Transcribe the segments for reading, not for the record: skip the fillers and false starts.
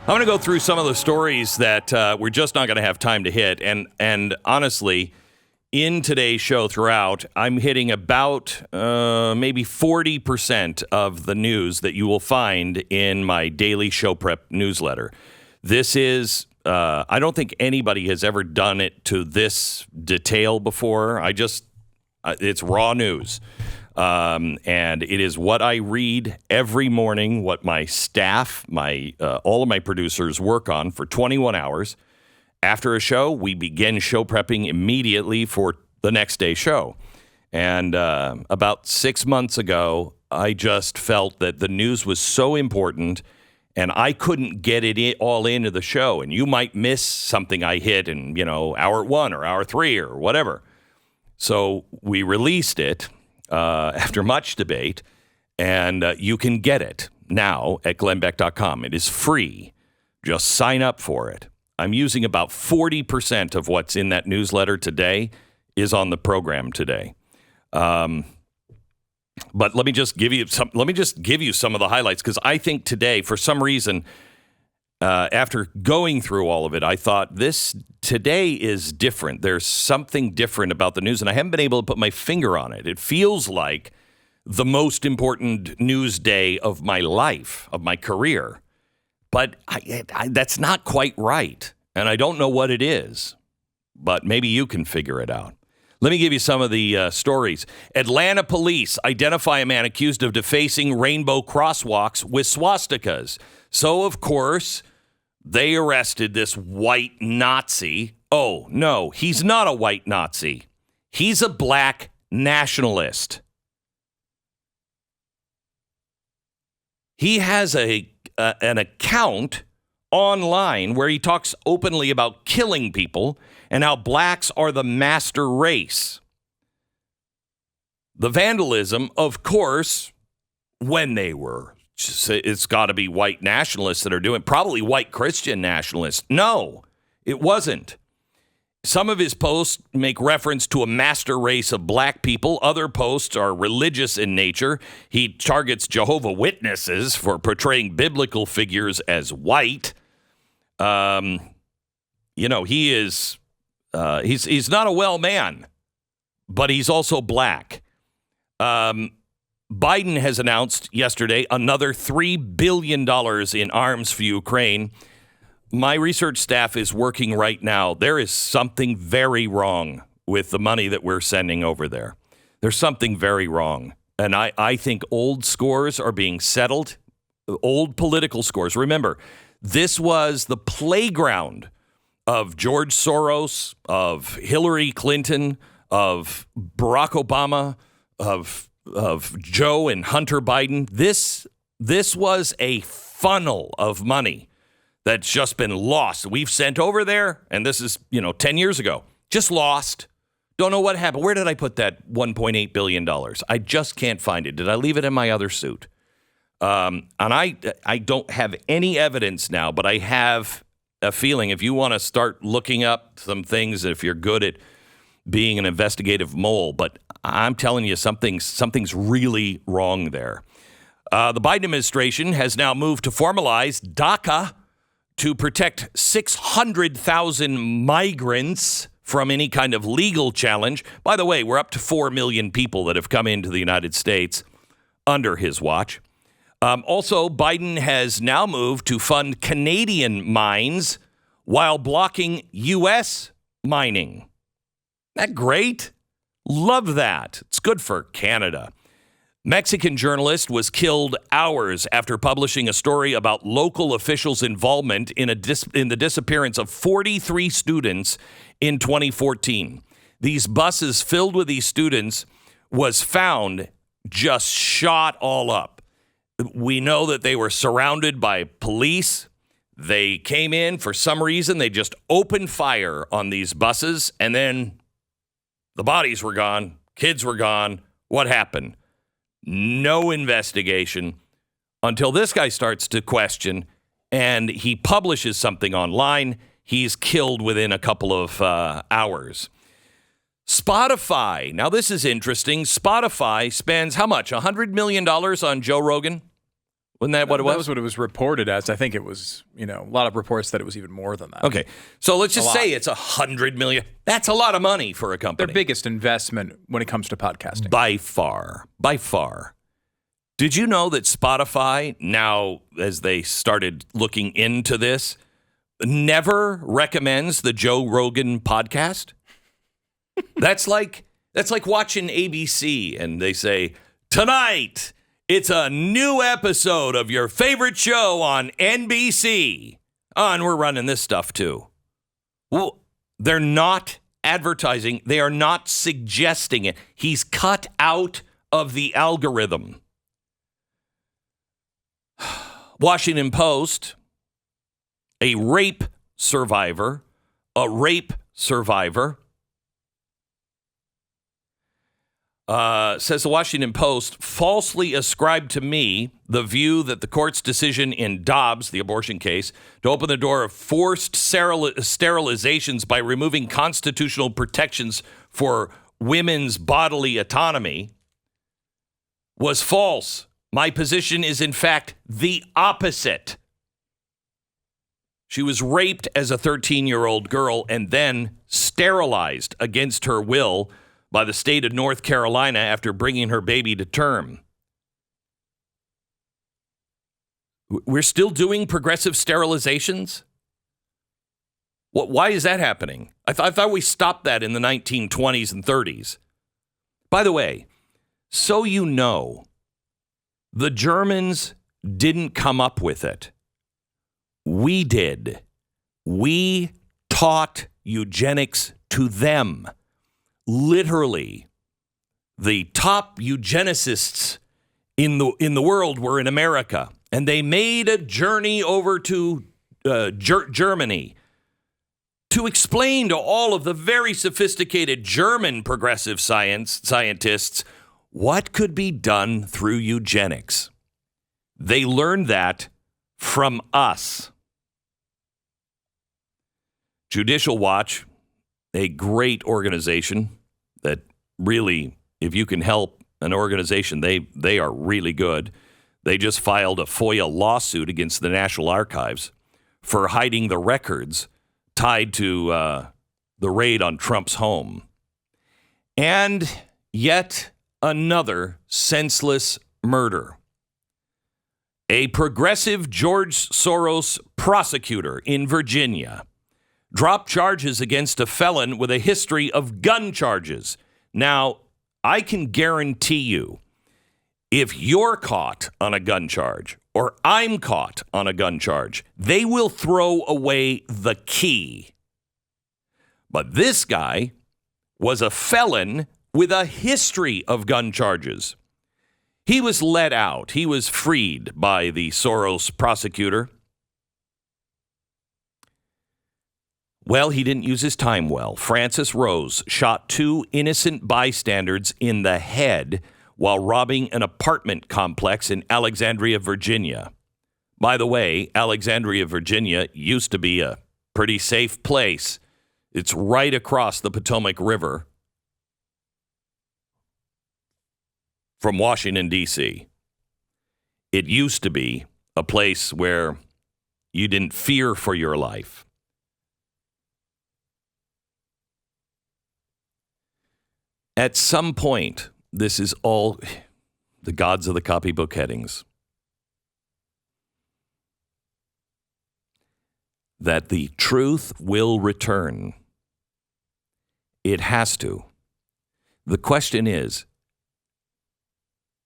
I'm going to go through some of the stories that we're just not going to have time to hit. And honestly, in today's show throughout, I'm hitting about maybe 40% of the news that you will find in my daily show prep newsletter. This is, I don't think anybody has ever done it to this detail before. It's raw news. And it is what I read every morning, what my staff, all of my producers work on for 21 hours. After a show, we begin show prepping immediately for the next day's show. And about 6 months ago, I just felt that the news was so important and I couldn't get it all into the show. And you might miss something I hit in, hour 1 or hour 3 or whatever. So we released it. After much debate, and you can get it now at glennbeck.com. It is free. Just sign up for it. I'm using about 40% of what's in that newsletter today is on the program today. But let me just give you some of the highlights, because I think today, for some reason, after going through all of it, I thought today is different. There's something different about the news, and I haven't been able to put my finger on it. It feels like the most important news day of my life, of my career. But that's not quite right, and I don't know what it is. But maybe you can figure it out. Let me give you some of the stories. Atlanta police identify a man accused of defacing rainbow crosswalks with swastikas. So, of course, they arrested this white Nazi. Oh, no, he's not a white Nazi. He's a black nationalist. He has an account online where he talks openly about killing people and how blacks are the master race. The vandalism, of course, when they were. It's got to be white nationalists that are doing it. Probably white Christian nationalists. No, it wasn't. Some of his posts make reference to a master race of black people. Other posts are religious in nature. He targets Jehovah's Witnesses for portraying biblical figures as white. He is he's not a well man, but he's also black. Biden has announced yesterday another $3 billion in arms for Ukraine. My research staff is working right now. There is something very wrong with the money that we're sending over there. There's something very wrong. And I think old scores are being settled, old political scores. Remember, this was the playground of George Soros, of Hillary Clinton, of Barack Obama, of Joe and Hunter Biden. This was a funnel of money that's just been lost. We've sent over there, and this is, 10 years ago. Just lost. Don't know what happened. Where did I put that $1.8 billion? I just can't find it. Did I leave it in my other suit? And I don't have any evidence now, but I have a feeling if you want to start looking up some things, if you're good at being an investigative mole, but I'm telling you, something's really wrong there. The Biden administration has now moved to formalize DACA to protect 600,000 migrants from any kind of legal challenge. By the way, we're up to 4 million people that have come into the United States under his watch. Also, Biden has now moved to fund Canadian mines while blocking U.S. mining. Isn't that great? Love that. It's good for Canada. Mexican journalist was killed hours after publishing a story about local officials' involvement in the disappearance of 43 students in 2014. These buses filled with these students was found just shot all up. We know that they were surrounded by police. They came in for some reason. They just opened fire on these buses, and then the bodies were gone. Kids were gone. What happened? No investigation until this guy starts to question, and he publishes something online. He's killed within a couple of hours. Spotify. Now, this is interesting. Spotify spends how much? $100 million on Joe Rogan? Wasn't that what it was? That was what it was reported as. I think it was, a lot of reports that it was even more than that. Okay. So let's just say it's $100 million. That's a lot of money for a company. Their biggest investment when it comes to podcasting. By far. By far. Did you know that Spotify, now as they started looking into this, never recommends the Joe Rogan podcast? That's like watching ABC and they say, tonight, it's a new episode of your favorite show on NBC. Oh, and we're running this stuff too. Well, they're not advertising. They are not suggesting it. He's cut out of the algorithm. Washington Post, a rape survivor, says the Washington Post falsely ascribed to me the view that the court's decision in Dobbs, the abortion case, to open the door of forced sterilizations by removing constitutional protections for women's bodily autonomy was false. My position is, in fact, the opposite. She was raped as a 13-year-old girl and then sterilized against her will by the state of North Carolina after bringing her baby to term. We're still doing progressive sterilizations? Why is that happening? I thought we stopped that in the 1920s and 30s. By the way, so you know, the Germans didn't come up with it. We did. We taught eugenics to them. Literally, the top eugenicists in the world were in America, and they made a journey over to Germany to explain to all of the very sophisticated German progressive scientists what could be done through eugenics. They learned that from us. Judicial Watch, a great organization that really, if you can help an organization, they are really good. They just filed a FOIA lawsuit against the National Archives for hiding the records tied to the raid on Trump's home. And yet another senseless murder. A progressive George Soros prosecutor in Virginia dropped charges against a felon with a history of gun charges. Now, I can guarantee you, if you're caught on a gun charge or I'm caught on a gun charge, they will throw away the key. But this guy was a felon with a history of gun charges. He was let out. He was freed by the Soros prosecutor. Well, he didn't use his time well. Francis Rose shot 2 innocent bystanders in the head while robbing an apartment complex in Alexandria, Virginia. By the way, Alexandria, Virginia used to be a pretty safe place. It's right across the Potomac River from Washington, D.C. It used to be a place where you didn't fear for your life. At some point, this is all the gods of the copybook headings. That the truth will return. It has to. The question is,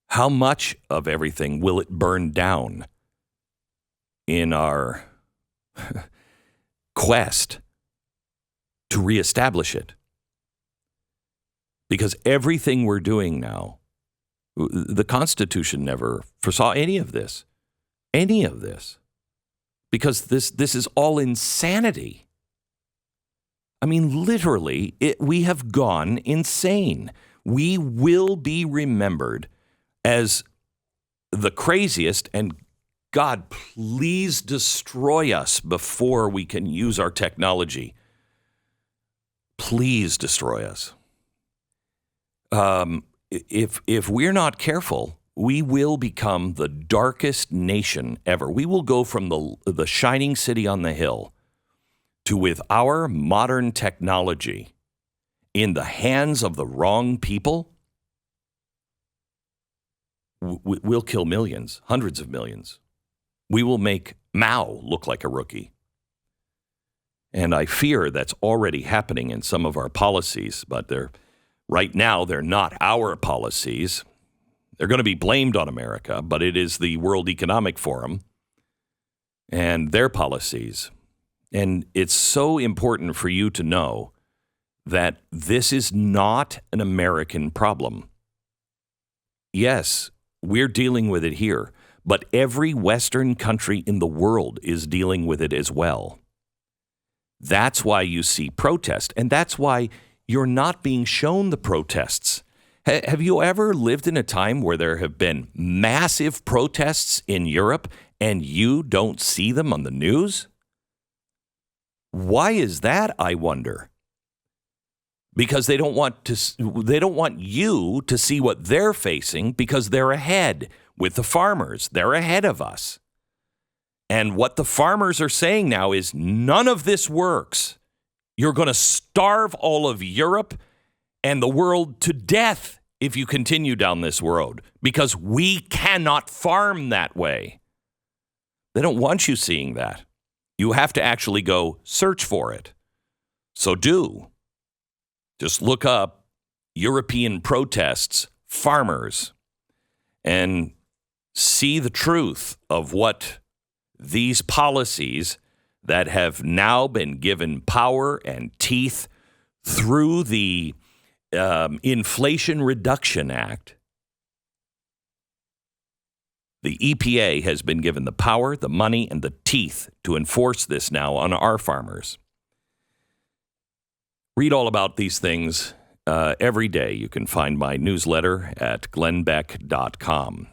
how much of everything will it burn down in our quest to reestablish it? Because everything we're doing now, the Constitution never foresaw any of this. Any of this. Because this is all insanity. I mean, literally, we have gone insane. We will be remembered as the craziest, and God, please destroy us before we can use our technology. Please destroy us. If we're not careful, we will become the darkest nation ever. We will go from the shining city on the hill to, with our modern technology in the hands of the wrong people, we'll kill millions, hundreds of millions. We will make Mao look like a rookie. And I fear that's already happening in some of our policies, but right now they're not our policies. They're going to be blamed on America, but it is the World Economic Forum and their policies. And it's so important for you to know that this is not an American problem. Yes, we're dealing with it here, but every Western country in the world is dealing with it as well. That's why you see protest, and that's why you're not being shown the protests. Have you ever lived in a time where there have been massive protests in Europe and you don't see them on the news? Why is that, I wonder? Because they don't want you to see what they're facing because they're ahead with the farmers. They're ahead of us. And what the farmers are saying now is none of this works. You're going to starve all of Europe and the world to death if you continue down this road because we cannot farm that way. They don't want you seeing that. You have to actually go search for it. So do. Just look up European protests, farmers, and see the truth of what these policies that have now been given power and teeth through the Inflation Reduction Act. The EPA has been given the power, the money, and the teeth to enforce this now on our farmers. Read all about these things every day. You can find my newsletter at glennbeck.com.